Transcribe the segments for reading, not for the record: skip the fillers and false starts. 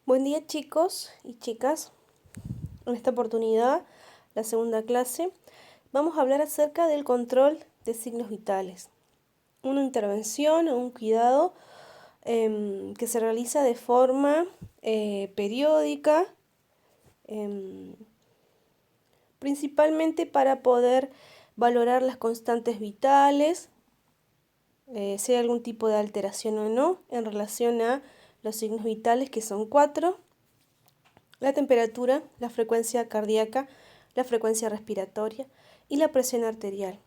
Buen día chicos y chicas. En esta oportunidad, la segunda clase, vamos a hablar acerca del control de signos vitales. Una intervención o un cuidado que se realiza de forma periódica, em, principalmente para poder valorar las constantes vitales, si hay algún tipo de alteración o no en relación a los signos vitales, que son 4: la temperatura, la frecuencia cardíaca, la frecuencia respiratoria y la presión arterial.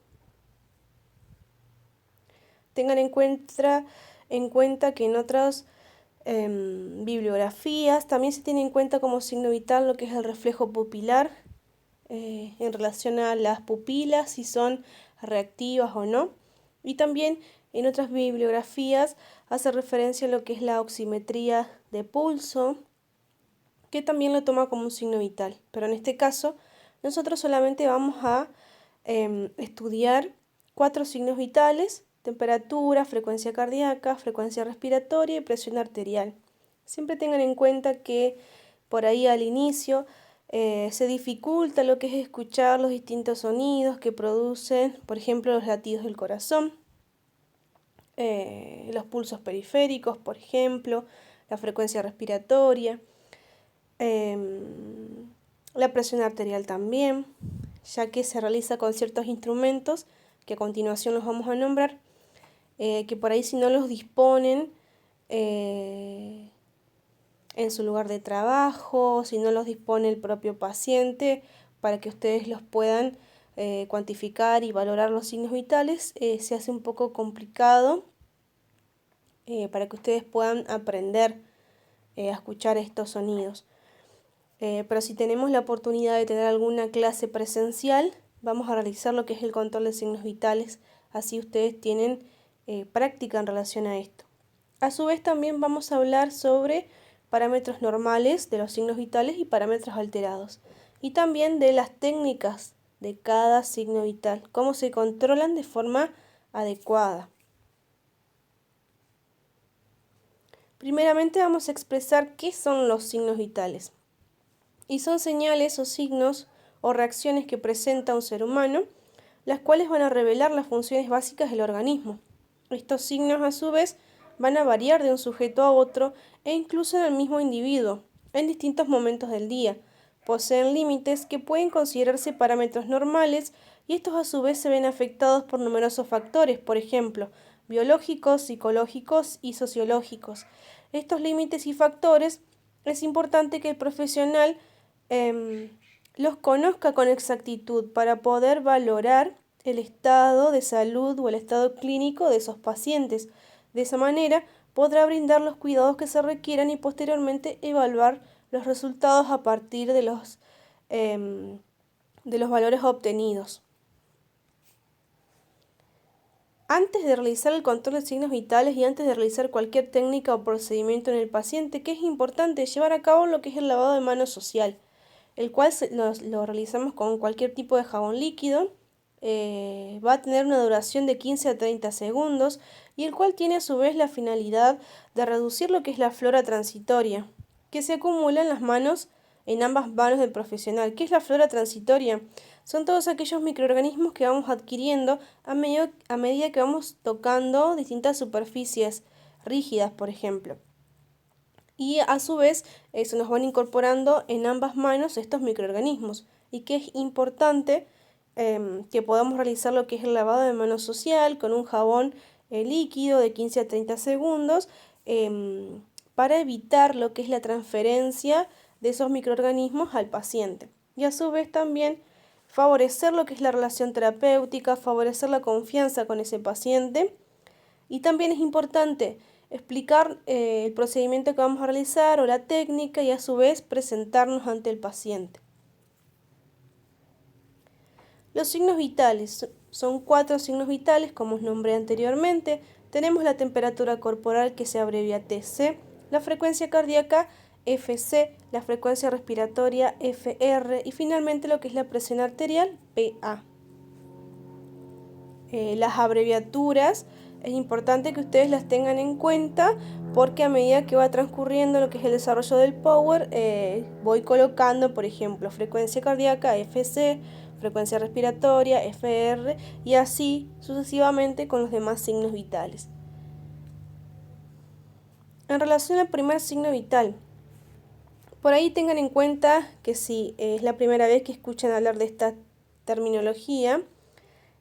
Tengan en cuenta que en otras bibliografías también se tiene en cuenta como signo vital lo que es el reflejo pupilar, en relación a las pupilas, si son reactivas o no. Y también en otras bibliografías hace referencia a lo que es la oximetría de pulso, que también lo toma como un signo vital. Pero en este caso, nosotros solamente vamos a estudiar 4 signos vitales: temperatura, frecuencia cardíaca, frecuencia respiratoria y presión arterial. Siempre tengan en cuenta que por ahí al inicio se dificulta lo que es escuchar los distintos sonidos que producen, por ejemplo, los latidos del corazón, los pulsos periféricos, por ejemplo, la frecuencia respiratoria, la presión arterial también, ya que se realiza con ciertos instrumentos que a continuación los vamos a nombrar, que por ahí si no los disponen en su lugar de trabajo, si no los dispone el propio paciente, para que ustedes los puedan cuantificar y valorar los signos vitales, se hace un poco complicado para que ustedes puedan aprender a escuchar estos sonidos. Pero si tenemos la oportunidad de tener alguna clase presencial, vamos a realizar lo que es el control de signos vitales, así ustedes tienen práctica en relación a esto. A su vez también vamos a hablar sobre parámetros normales de los signos vitales y parámetros alterados, y también de las técnicas de cada signo vital, cómo se controlan de forma adecuada. Primeramente vamos a expresar qué son los signos vitales. Y son señales o signos o reacciones que presenta un ser humano, las cuales van a revelar las funciones básicas del organismo. Estos signos, a su vez, van a variar de un sujeto a otro e incluso en el mismo individuo, en distintos momentos del día. Poseen límites que pueden considerarse parámetros normales, y estos a su vez se ven afectados por numerosos factores, por ejemplo, biológicos, psicológicos y sociológicos. Estos límites y factores es importante que el profesional los conozca con exactitud para poder valorar el estado de salud o el estado clínico de esos pacientes. De esa manera podrá brindar los cuidados que se requieran y posteriormente evaluar los resultados a partir de los valores obtenidos. Antes de realizar el control de signos vitales y antes de realizar cualquier técnica o procedimiento en el paciente, que es importante llevar a cabo lo que es el lavado de manos social, el cual lo realizamos con cualquier tipo de jabón líquido. Va a tener una duración de 15 a 30 segundos y el cual tiene a su vez la finalidad de reducir lo que es la flora transitoria que se acumula en las manos, en ambas manos del profesional. ¿Qué es la flora transitoria? Son todos aquellos microorganismos que vamos adquiriendo a medida que vamos tocando distintas superficies rígidas, por ejemplo. Y a su vez se nos van incorporando en ambas manos estos microorganismos, y que es importante que podamos realizar lo que es el lavado de manos social con un jabón líquido de 15 a 30 segundos para evitar lo que es la transferencia de esos microorganismos al paciente, y a su vez también favorecer lo que es la relación terapéutica, favorecer la confianza con ese paciente. Y también es importante explicar el procedimiento que vamos a realizar o la técnica, y a su vez presentarnos ante el paciente. Los signos vitales son 4 signos vitales, como os nombré anteriormente. Tenemos la temperatura corporal, que se abrevia TC, la frecuencia cardíaca FC, la frecuencia respiratoria FR y finalmente lo que es la presión arterial PA. Las abreviaturas Es importante que ustedes las tengan en cuenta porque a medida que va transcurriendo lo que es el desarrollo del Power, voy colocando, por ejemplo, frecuencia cardíaca, FC, frecuencia respiratoria, FR, y así sucesivamente con los demás signos vitales. En relación al primer signo vital, por ahí tengan en cuenta que si es la primera vez que escuchan hablar de esta terminología,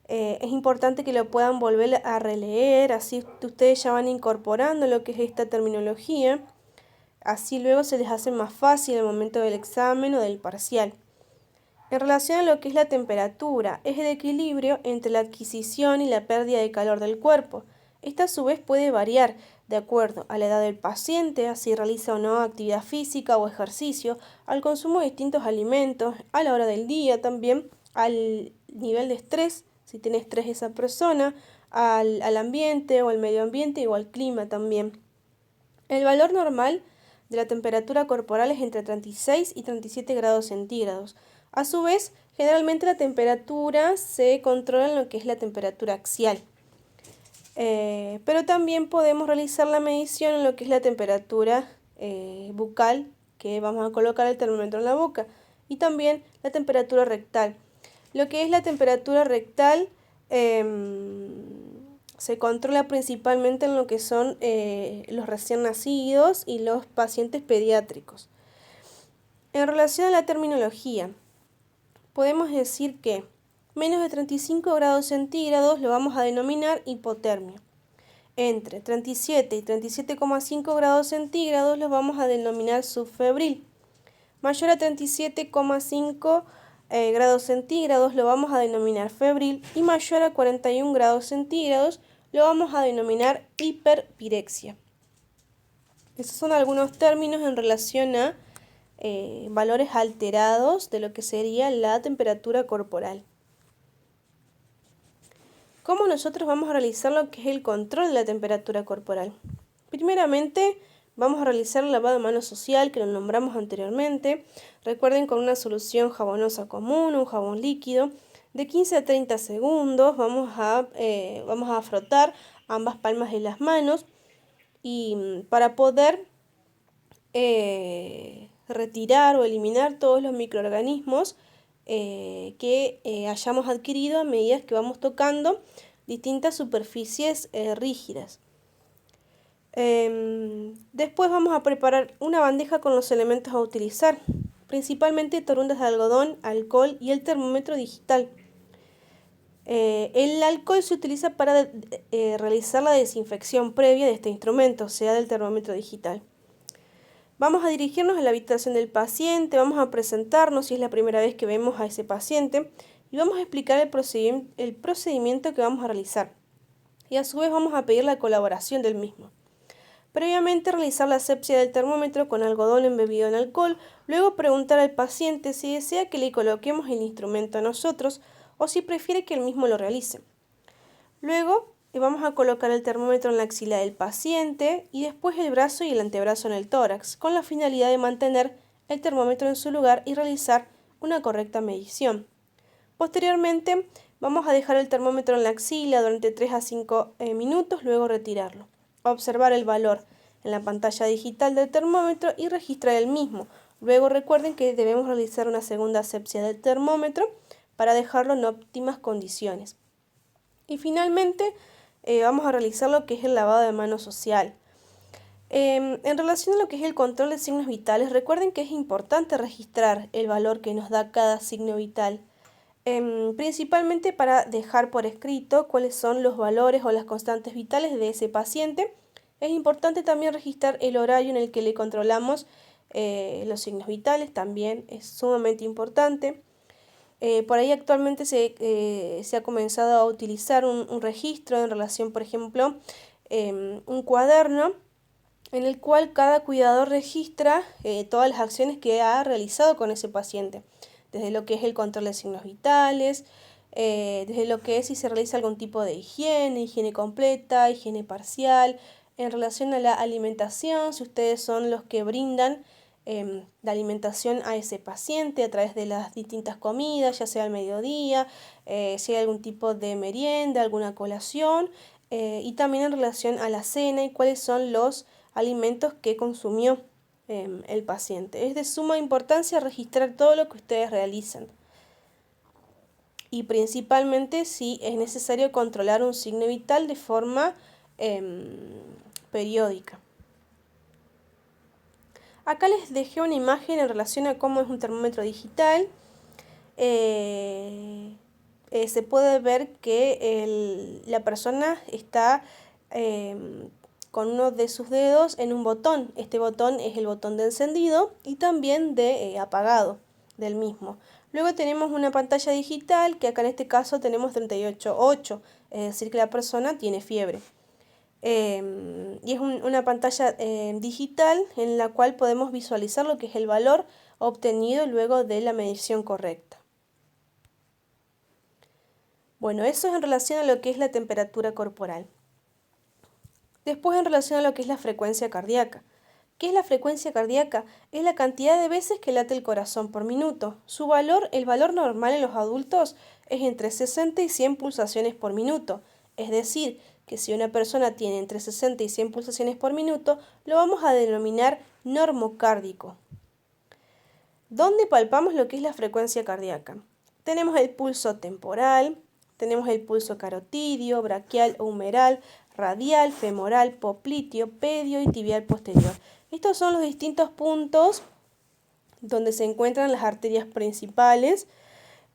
es importante que lo puedan volver a releer, así ustedes ya van incorporando lo que es esta terminología, así luego se les hace más fácil el momento del examen o del parcial. En relación a lo que es la temperatura, es el equilibrio entre la adquisición y la pérdida de calor del cuerpo. Esta a su vez puede variar de acuerdo a la edad del paciente, a si realiza o no actividad física o ejercicio, al consumo de distintos alimentos, a la hora del día también, al nivel de estrés, si tiene estrés esa persona, al ambiente o al medio ambiente o al clima también. El valor normal de la temperatura corporal es entre 36 y 37 grados centígrados. A su vez, generalmente la temperatura se controla en lo que es la temperatura axial. Pero también podemos realizar la medición en lo que es la temperatura bucal, que vamos a colocar el termómetro en la boca, y también la temperatura rectal. Lo que es la temperatura rectal se controla principalmente en lo que son los recién nacidos y los pacientes pediátricos. En relación a la terminología, podemos decir que menos de 35 grados centígrados lo vamos a denominar hipotermia. Entre 37 y 37,5 grados centígrados los vamos a denominar subfebril. Mayor a 37,5 grados centígrados lo vamos a denominar febril y mayor a 41 grados centígrados lo vamos a denominar hiperpirexia. Esos son algunos términos en relación a valores alterados de lo que sería la temperatura corporal. ¿Cómo nosotros vamos a realizar lo que es el control de la temperatura corporal? Primeramente, vamos a realizar el lavado de manos social, que lo nombramos anteriormente. Recuerden, con una solución jabonosa común, un jabón líquido, de 15 a 30 segundos vamos a frotar ambas palmas de las manos y para poder retirar o eliminar todos los microorganismos que hayamos adquirido a medida que vamos tocando distintas superficies rígidas. Después vamos a preparar una bandeja con los elementos a utilizar, principalmente torundas de algodón, alcohol y el termómetro digital. El alcohol se utiliza para realizar la desinfección previa de este instrumento, o sea, del termómetro digital. Vamos a dirigirnos a la habitación del paciente, vamos a presentarnos si es la primera vez que vemos a ese paciente y vamos a explicar el procedimiento que vamos a realizar. Y a su vez vamos a pedir la colaboración del mismo. Previamente realizar la asepsia del termómetro con algodón embebido en alcohol, luego preguntar al paciente si desea que le coloquemos el instrumento a nosotros o si prefiere que él mismo lo realice. Luego vamos a colocar el termómetro en la axila del paciente y después el brazo y el antebrazo en el tórax, con la finalidad de mantener el termómetro en su lugar y realizar una correcta medición. Posteriormente vamos a dejar el termómetro en la axila durante 3 a 5 minutos, luego retirarlo. Observar el valor en la pantalla digital del termómetro y registrar el mismo. Luego recuerden que debemos realizar una segunda asepsia del termómetro para dejarlo en óptimas condiciones. Y finalmente vamos a realizar lo que es el lavado de manos social. En relación a lo que es el control de signos vitales, recuerden que es importante registrar el valor que nos da cada signo vital, principalmente para dejar por escrito cuáles son los valores o las constantes vitales de ese paciente. Es importante también registrar el horario en el que le controlamos los signos vitales, también es sumamente importante. Por ahí actualmente se ha comenzado a utilizar un registro en relación, por ejemplo, un cuaderno en el cual cada cuidador registra todas las acciones que ha realizado con ese paciente, desde lo que es el control de signos vitales, desde lo que es si se realiza algún tipo de higiene completa, higiene parcial, en relación a la alimentación, si ustedes son los que brindan la alimentación a ese paciente a través de las distintas comidas, ya sea al mediodía, si hay algún tipo de merienda, alguna colación, y también en relación a la cena y cuáles son los alimentos que consumió el paciente. Es de suma importancia registrar todo lo que ustedes realizan y principalmente si es necesario controlar un signo vital de forma periódica. Acá les dejé una imagen en relación a cómo es un termómetro digital. Se puede ver que la persona está con uno de sus dedos en un botón. Este botón es el botón de encendido y también de apagado del mismo. Luego tenemos una pantalla digital que acá en este caso tenemos 38,8, es decir que la persona tiene fiebre. Y es una pantalla digital en la cual podemos visualizar lo que es el valor obtenido luego de la medición correcta. Bueno, eso es en relación a lo que es la temperatura corporal. Después en relación a lo que es la frecuencia cardíaca. ¿Qué es la frecuencia cardíaca? Es la cantidad de veces que late el corazón por minuto. Su valor, el valor normal en los adultos es entre 60 y 100 pulsaciones por minuto. Es decir, que si una persona tiene entre 60 y 100 pulsaciones por minuto, lo vamos a denominar normocárdico. ¿Dónde palpamos lo que es la frecuencia cardíaca? Tenemos el pulso temporal, tenemos el pulso carotidio, braquial o humeral, radial, femoral, popliteo, pedio y tibial posterior. Estos son los distintos puntos donde se encuentran las arterias principales.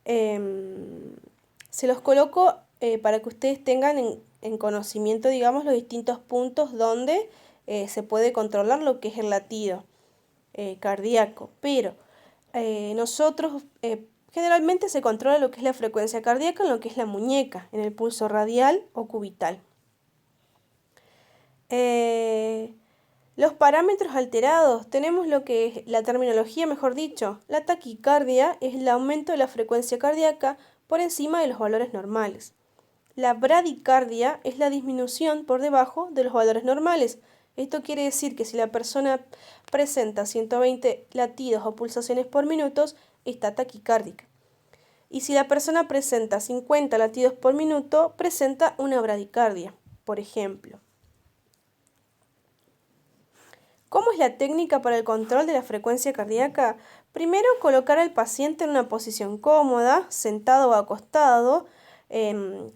Se los coloco para que ustedes tengan en conocimiento, digamos, los distintos puntos donde se puede controlar lo que es el latido cardíaco. Pero nosotros generalmente se controla lo que es la frecuencia cardíaca en lo que es la muñeca, en el pulso radial o cubital. Los parámetros alterados, tenemos lo que es la terminología, mejor dicho, la taquicardia es el aumento de la frecuencia cardíaca por encima de los valores normales. La bradicardia es la disminución por debajo de los valores normales. Esto quiere decir que si la persona presenta 120 latidos o pulsaciones por minuto, está taquicárdica. Y si la persona presenta 50 latidos por minuto, presenta una bradicardia, por ejemplo. ¿Cómo es la técnica para el control de la frecuencia cardíaca? Primero, colocar al paciente en una posición cómoda, sentado o acostado,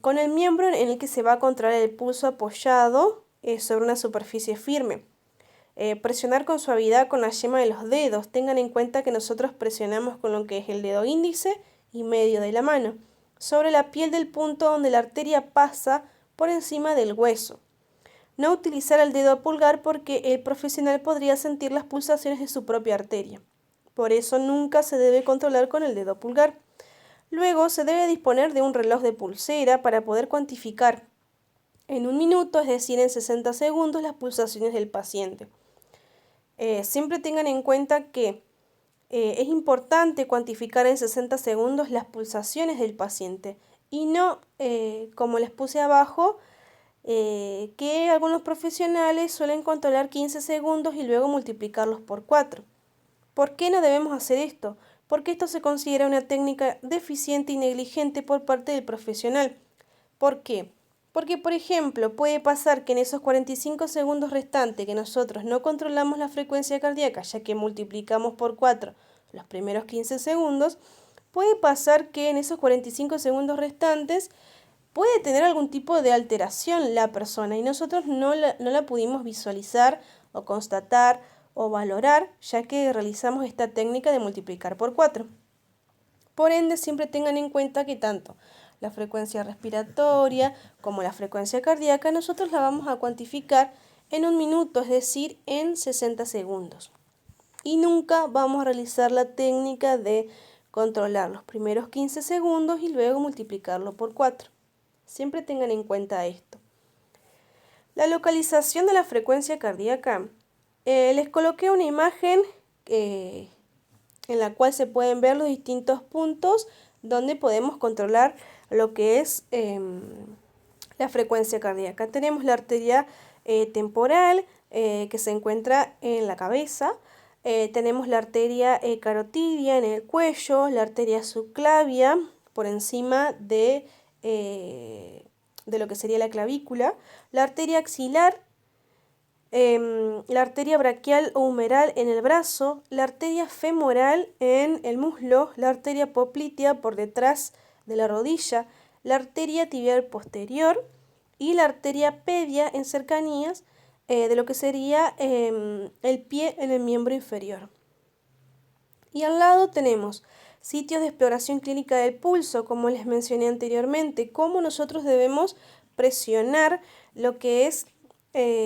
con el miembro en el que se va a controlar el pulso apoyado sobre una superficie firme. Presionar con suavidad con la yema de los dedos. Tengan en cuenta que nosotros presionamos con lo que es el dedo índice y medio de la mano, sobre la piel del punto donde la arteria pasa por encima del hueso. No utilizar el dedo pulgar porque el profesional podría sentir las pulsaciones de su propia arteria. Por eso nunca se debe controlar con el dedo pulgar. Luego se debe disponer de un reloj de pulsera para poder cuantificar en un minuto, es decir, en 60 segundos, las pulsaciones del paciente. Siempre tengan en cuenta que es importante cuantificar en 60 segundos las pulsaciones del paciente y no, como les puse abajo, que algunos profesionales suelen controlar 15 segundos y luego multiplicarlos por 4. ¿Por qué no debemos hacer esto? Porque esto se considera una técnica deficiente y negligente por parte del profesional. ¿Por qué? Porque, por ejemplo, puede pasar que en esos 45 segundos restantes que nosotros no controlamos la frecuencia cardíaca, ya que multiplicamos por 4 los primeros 15 segundos, puede pasar que en esos 45 segundos restantes puede tener algún tipo de alteración la persona y nosotros no la pudimos visualizar o constatar o valorar, ya que realizamos esta técnica de multiplicar por 4. Por ende, siempre tengan en cuenta que tanto la frecuencia respiratoria como la frecuencia cardíaca nosotros la vamos a cuantificar en un minuto, es decir, en 60 segundos. Y nunca vamos a realizar la técnica de controlar los primeros 15 segundos y luego multiplicarlo por 4. Siempre tengan en cuenta esto. La localización de la frecuencia cardíaca. Les coloqué una imagen en la cual se pueden ver los distintos puntos donde podemos controlar lo que es la frecuencia cardíaca. Tenemos la arteria temporal que se encuentra en la cabeza. Tenemos la arteria carotidia en el cuello, la arteria subclavia por encima de de lo que sería la clavícula, la arteria axilar, la arteria braquial o humeral en el brazo, la arteria femoral en el muslo, la arteria poplitea por detrás de la rodilla, la arteria tibial posterior y la arteria pedia en cercanías de lo que sería el pie en el miembro inferior. Y al lado tenemos sitios de exploración clínica del pulso, como les mencioné anteriormente, cómo nosotros debemos presionar lo que es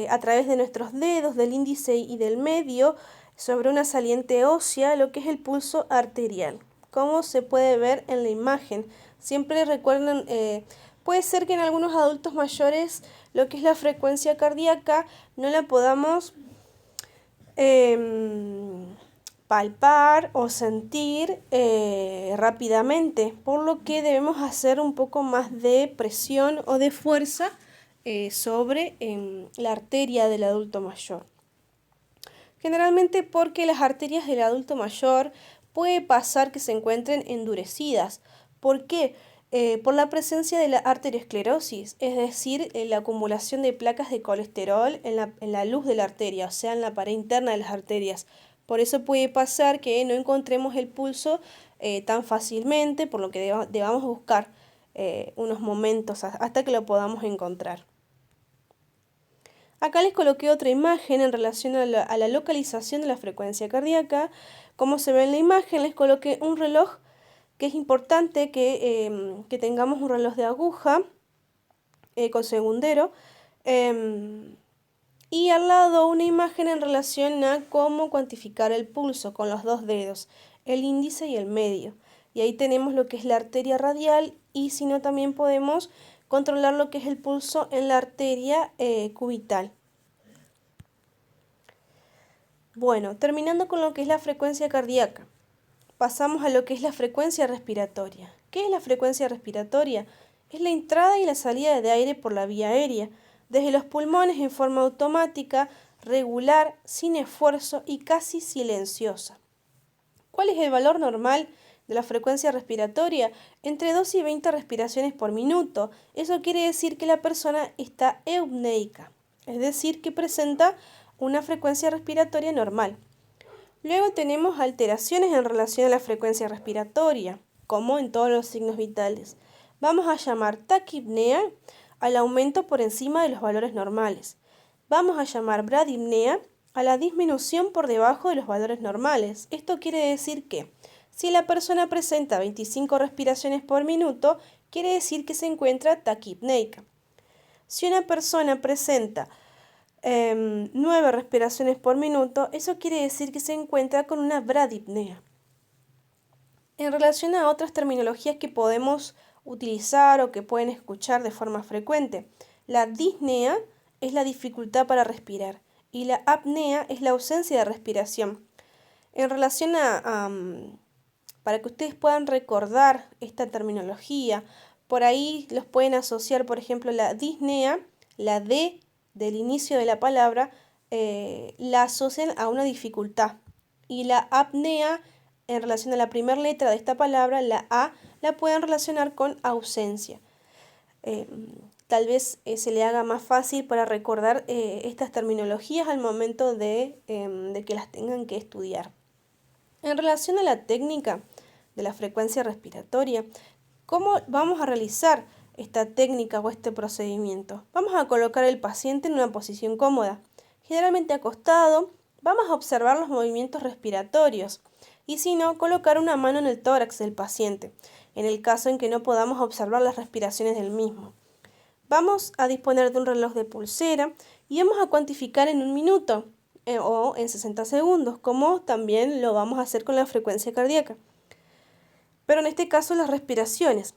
a través de nuestros dedos, del índice y del medio, sobre una saliente ósea, lo que es el pulso arterial, como se puede ver en la imagen. Siempre recuerden, puede ser que en algunos adultos mayores lo que es la frecuencia cardíaca no la podamos palpar o sentir rápidamente, por lo que debemos hacer un poco más de presión o de fuerza sobre la arteria del adulto mayor. Generalmente porque las arterias del adulto mayor puede pasar que se encuentren endurecidas. ¿Por qué? Por la presencia de la arteriosclerosis, es decir, la acumulación de placas de colesterol en la luz de la arteria, o sea, en la pared interna de las arterias. Por eso puede pasar que no encontremos el pulso tan fácilmente, por lo que debamos buscar unos momentos hasta que lo podamos encontrar. Acá les coloqué otra imagen en relación a la localización de la frecuencia cardíaca. Como se ve en la imagen, les coloqué un reloj, que es importante que tengamos un reloj de aguja con segundero. Y al lado una imagen en relación a cómo cuantificar el pulso con los dos dedos, el índice y el medio. Y ahí tenemos lo que es la arteria radial, y si no también podemos controlar lo que es el pulso en la arteria cubital. Bueno, terminando con lo que es la frecuencia cardíaca, pasamos a lo que es la frecuencia respiratoria. ¿Qué es la frecuencia respiratoria? Es la entrada y la salida de aire por la vía aérea, desde los pulmones en forma automática, regular, sin esfuerzo y casi silenciosa. ¿Cuál es el valor normal de la frecuencia respiratoria? Entre 2 y 20 respiraciones por minuto. Eso quiere decir que la persona está eupneica, es decir, que presenta una frecuencia respiratoria normal. Luego tenemos alteraciones en relación a la frecuencia respiratoria, como en todos los signos vitales. Vamos a llamar taquipnea al aumento por encima de los valores normales. Vamos a llamar bradipnea a la disminución por debajo de los valores normales. Esto quiere decir que si la persona presenta 25 respiraciones por minuto, quiere decir que se encuentra taquipneica. Si una persona presenta 9 respiraciones por minuto, eso quiere decir que se encuentra con una bradipnea. En relación a otras terminologías que podemos utilizar o que pueden escuchar de forma frecuente, la disnea es la dificultad para respirar y la apnea es la ausencia de respiración. En relación para que ustedes puedan recordar esta terminología, por ahí los pueden asociar, por ejemplo, la disnea, la D del inicio de la palabra, la asocian a una dificultad, y la apnea en relación a la primera letra de esta palabra, la A, la pueden relacionar con ausencia. Tal vez se le haga más fácil para recordar estas terminologías al momento de que las tengan que estudiar. En relación a la técnica de la frecuencia respiratoria, ¿cómo vamos a realizar esta técnica o este procedimiento? Vamos a colocar al paciente en una posición cómoda, generalmente acostado. Vamos a observar los movimientos respiratorios y, si no, colocar una mano en el tórax del paciente, en el caso en que no podamos observar las respiraciones del mismo. Vamos a disponer de un reloj de pulsera y vamos a cuantificar en 1 minuto o en 60 segundos, como también lo vamos a hacer con la frecuencia cardíaca. Pero en este caso las respiraciones.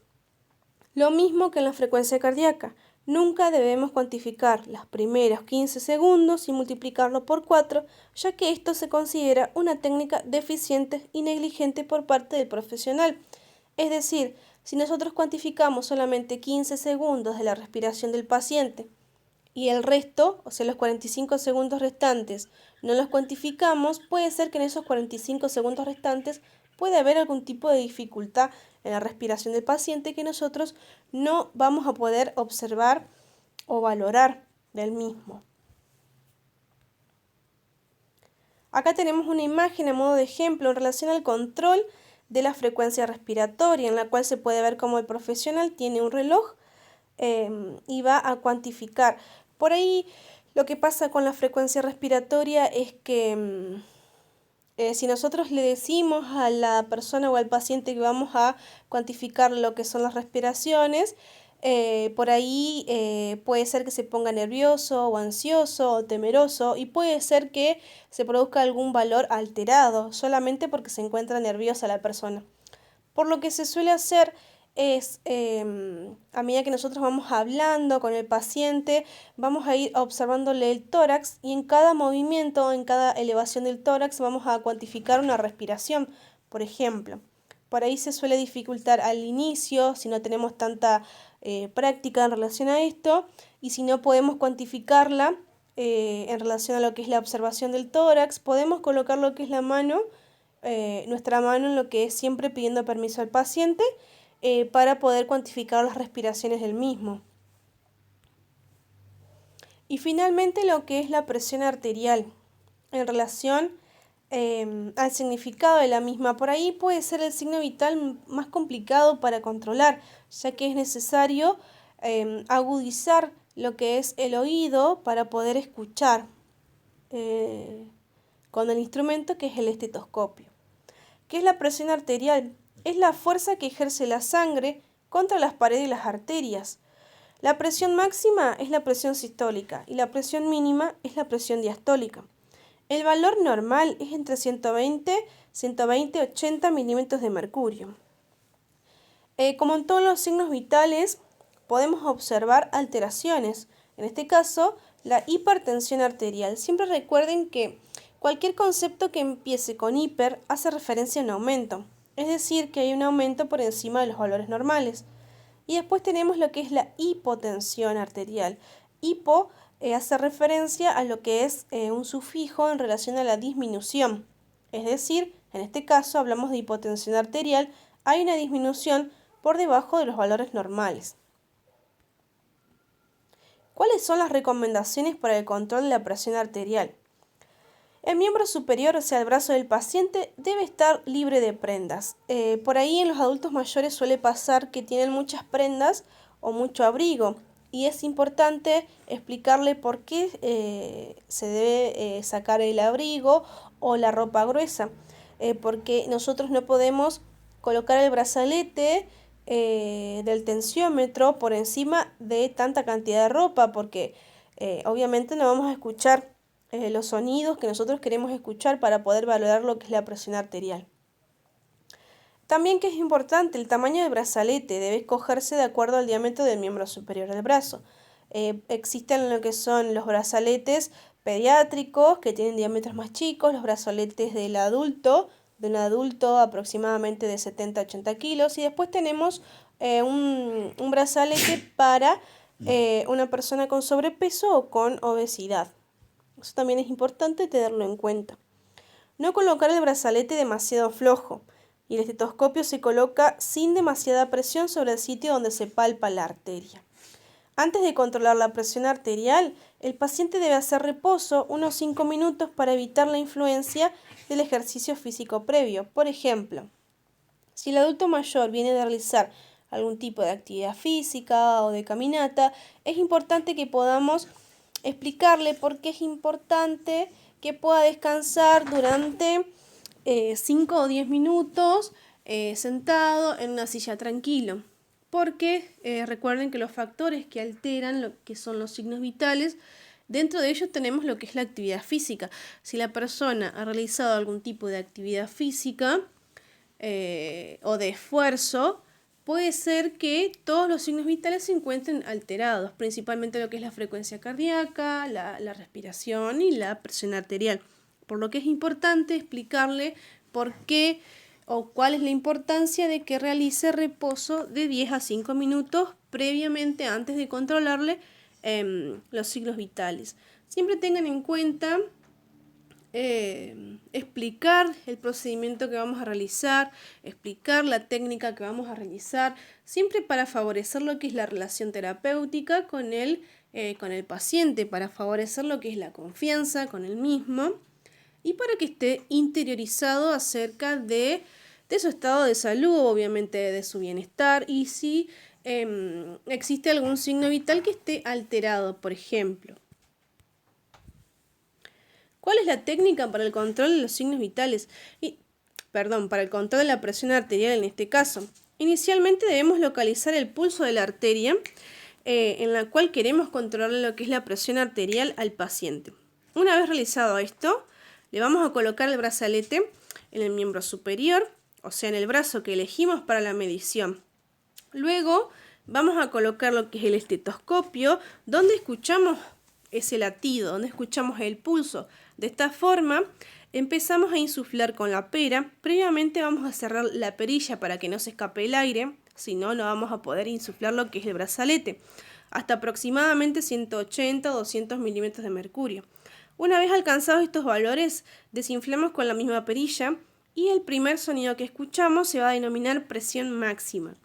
Lo mismo que en la frecuencia cardíaca, nunca debemos cuantificar los primeros 15 segundos y multiplicarlo por 4, ya que esto se considera una técnica deficiente y negligente por parte del profesional. Es decir, si nosotros cuantificamos solamente 15 segundos de la respiración del paciente y el resto, o sea los 45 segundos restantes, no los cuantificamos, puede ser que en esos 45 segundos restantes puede haber algún tipo de dificultad en la respiración del paciente que nosotros no vamos a poder observar o valorar del mismo. Acá tenemos una imagen a modo de ejemplo en relación al control de la frecuencia respiratoria, en la cual se puede ver cómo el profesional tiene un reloj y va a cuantificar. Por ahí lo que pasa con la frecuencia respiratoria es que si nosotros le decimos a la persona o al paciente que vamos a cuantificar lo que son las respiraciones, por ahí puede ser que se ponga nervioso o ansioso o temeroso y puede ser que se produzca algún valor alterado solamente porque se encuentra nerviosa la persona. Por lo que se suele hacer es, a medida que nosotros vamos hablando con el paciente, vamos a ir observándole el tórax y en cada movimiento, en cada elevación del tórax, vamos a cuantificar una respiración, por ejemplo. Por ahí se suele dificultar al inicio, si no tenemos tanta práctica en relación a esto, y si no podemos cuantificarla en relación a lo que es la observación del tórax, podemos colocar lo que es la mano, nuestra mano en lo que es siempre pidiendo permiso al paciente para poder cuantificar las respiraciones del mismo. Y finalmente lo que es la presión arterial en relación al significado de la misma. Por ahí puede ser el signo vital más complicado para controlar, ya que es necesario agudizar lo que es el oído para poder escuchar con el instrumento que es el estetoscopio. ¿Qué es la presión arterial? Es la fuerza que ejerce la sangre contra las paredes de las arterias. La presión máxima es la presión sistólica y la presión mínima es la presión diastólica. El valor normal es entre 120 y 80 milímetros de mercurio. Como en todos los signos vitales, podemos observar alteraciones. En este caso, la hipertensión arterial. Siempre recuerden que cualquier concepto que empiece con hiper hace referencia a un aumento, es decir, que hay un aumento por encima de los valores normales. Y después tenemos lo que es la hipotensión arterial. Hipo hace referencia a lo que es un sufijo en relación a la disminución. Es decir, en este caso hablamos de hipotensión arterial, hay una disminución por debajo de los valores normales. ¿Cuáles son las recomendaciones para el control de la presión arterial? El miembro superior, o sea, el brazo del paciente, debe estar libre de prendas. Por ahí en los adultos mayores suele pasar que tienen muchas prendas o mucho abrigo y es importante explicarle por qué se debe sacar el abrigo o la ropa gruesa, porque nosotros no podemos colocar el brazalete del tensiómetro por encima de tanta cantidad de ropa, porque obviamente no vamos a escuchar los sonidos que nosotros queremos escuchar para poder valorar lo que es la presión arterial. También que es importante, el tamaño del brazalete debe escogerse de acuerdo al diámetro del miembro superior del brazo. Existen lo que son los brazaletes pediátricos que tienen diámetros más chicos, los brazaletes de un adulto aproximadamente de 70 a 80 kilos y después tenemos un brazalete para una persona con sobrepeso o con obesidad. Eso también es importante tenerlo en cuenta. No colocar el brazalete demasiado flojo y el estetoscopio se coloca sin demasiada presión sobre el sitio donde se palpa la arteria. Antes de controlar la presión arterial, el paciente debe hacer reposo unos 5 minutos para evitar la influencia del ejercicio físico previo. Por ejemplo, si el adulto mayor viene de realizar algún tipo de actividad física o de caminata, es importante que podamos explicarle por qué es importante que pueda descansar durante 5 o 10 minutos sentado en una silla tranquilo. Porque recuerden que los factores que alteran lo que son los signos vitales, dentro de ellos tenemos lo que es la actividad física. Si la persona ha realizado algún tipo de actividad física o de esfuerzo, puede ser que todos los signos vitales se encuentren alterados, principalmente lo que es la frecuencia cardíaca, la respiración y la presión arterial. Por lo que es importante explicarle por qué o cuál es la importancia de que realice reposo de 10 a 5 minutos previamente antes de controlarle los signos vitales. Siempre tengan en cuenta explicar el procedimiento que vamos a realizar, explicar la técnica que vamos a realizar, siempre para favorecer lo que es la relación terapéutica con el paciente, para favorecer lo que es la confianza con el mismo y para que esté interiorizado acerca de su estado de salud, obviamente de su bienestar, y si existe algún signo vital que esté alterado, por ejemplo. ¿Cuál es la técnica para el control de los signos vitales? Para el control de la presión arterial en este caso. Inicialmente debemos localizar el pulso de la arteria en la cual queremos controlar lo que es la presión arterial al paciente. Una vez realizado esto, le vamos a colocar el brazalete en el miembro superior, o sea, en el brazo que elegimos para la medición. Luego vamos a colocar lo que es el estetoscopio, donde escuchamos ese latido, donde escuchamos el pulso. De esta forma empezamos a insuflar con la pera. Previamente vamos a cerrar la perilla para que no se escape el aire, si no, no vamos a poder insuflar lo que es el brazalete, hasta aproximadamente 180 o 200 milímetros de mercurio. Una vez alcanzados estos valores, desinflamos con la misma perilla y el primer sonido que escuchamos se va a denominar presión máxima.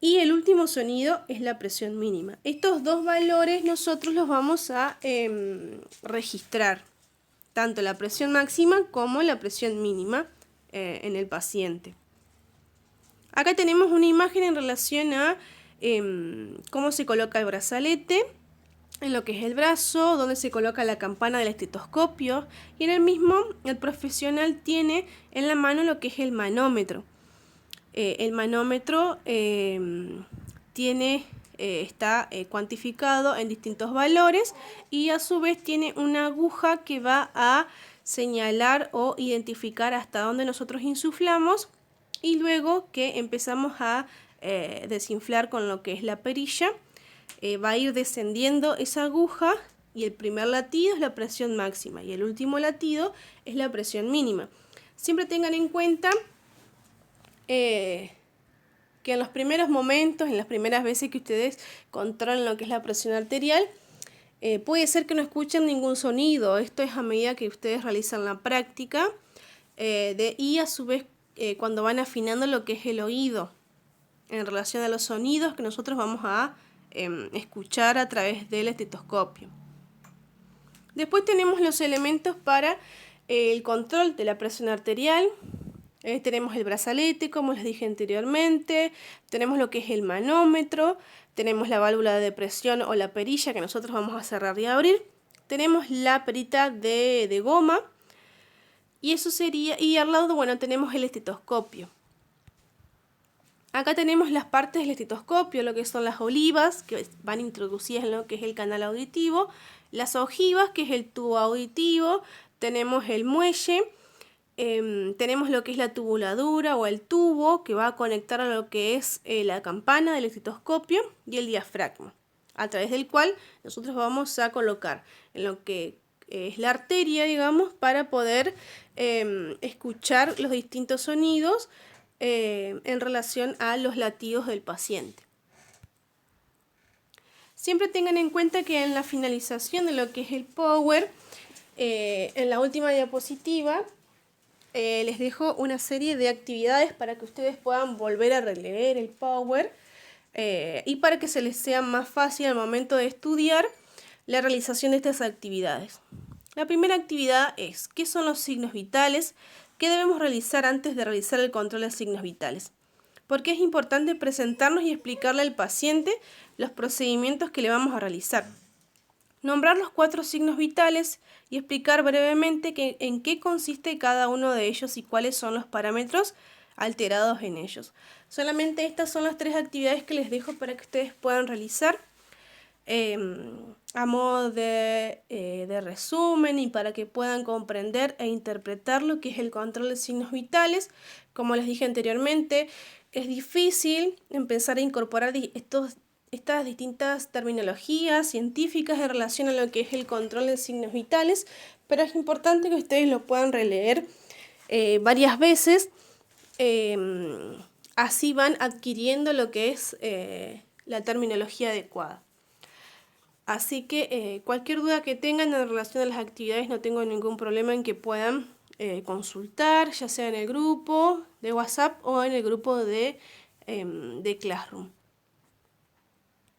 Y el último sonido es la presión mínima. Estos dos valores nosotros los vamos a registrar, tanto la presión máxima como la presión mínima en el paciente. Acá tenemos una imagen en relación a cómo se coloca el brazalete, en lo que es el brazo, donde se coloca la campana del estetoscopio, y en el mismo el profesional tiene en la mano lo que es el manómetro. El manómetro está cuantificado en distintos valores y a su vez tiene una aguja que va a señalar o identificar hasta dónde nosotros insuflamos, y luego que empezamos a desinflar con lo que es la perilla, va a ir descendiendo esa aguja y el primer latido es la presión máxima y el último latido es la presión mínima. Siempre tengan en cuenta que en los primeros momentos, en las primeras veces que ustedes controlan lo que es la presión arterial, puede ser que no escuchen ningún sonido. Esto es a medida que ustedes realizan la práctica y a su vez cuando van afinando lo que es el oído en relación a los sonidos que nosotros vamos a escuchar a través del estetoscopio. Después tenemos los elementos para el control de la presión arterial. Tenemos el brazalete, como les dije anteriormente, tenemos lo que es el manómetro, tenemos la válvula de presión o la perilla que nosotros vamos a cerrar y abrir, tenemos la perita de goma y eso sería, y al lado, bueno, tenemos el estetoscopio. Acá tenemos las partes del estetoscopio, lo que son las olivas, que van introducidas en lo que es el canal auditivo, las ojivas, que es el tubo auditivo, tenemos el muelle, tenemos lo que es la tubuladura o el tubo que va a conectar a lo que es la campana del estetoscopio y el diafragma, a través del cual nosotros vamos a colocar en lo que es la arteria, digamos, para poder escuchar los distintos sonidos en relación a los latidos del paciente. Siempre tengan en cuenta que en la finalización de lo que es el Power, en la última diapositiva, les dejo una serie de actividades para que ustedes puedan volver a releer el Power y para que se les sea más fácil al momento de estudiar la realización de estas actividades. La primera actividad es: ¿qué son los signos vitales? ¿Qué debemos realizar antes de realizar el control de signos vitales? Porque es importante presentarnos y explicarle al paciente los procedimientos que le vamos a realizar. Nombrar los 4 signos vitales y explicar brevemente en qué consiste cada uno de ellos y cuáles son los parámetros alterados en ellos. Solamente estas son las 3 actividades que les dejo para que ustedes puedan realizar a modo de resumen y para que puedan comprender e interpretar lo que es el control de signos vitales. Como les dije anteriormente, es difícil empezar a incorporar estas distintas terminologías científicas en relación a lo que es el control de signos vitales, pero es importante que ustedes lo puedan releer varias veces, así van adquiriendo lo que es la terminología adecuada. Así que cualquier duda que tengan en relación a las actividades no tengo ningún problema en que puedan consultar, ya sea en el grupo de WhatsApp o en el grupo de Classroom.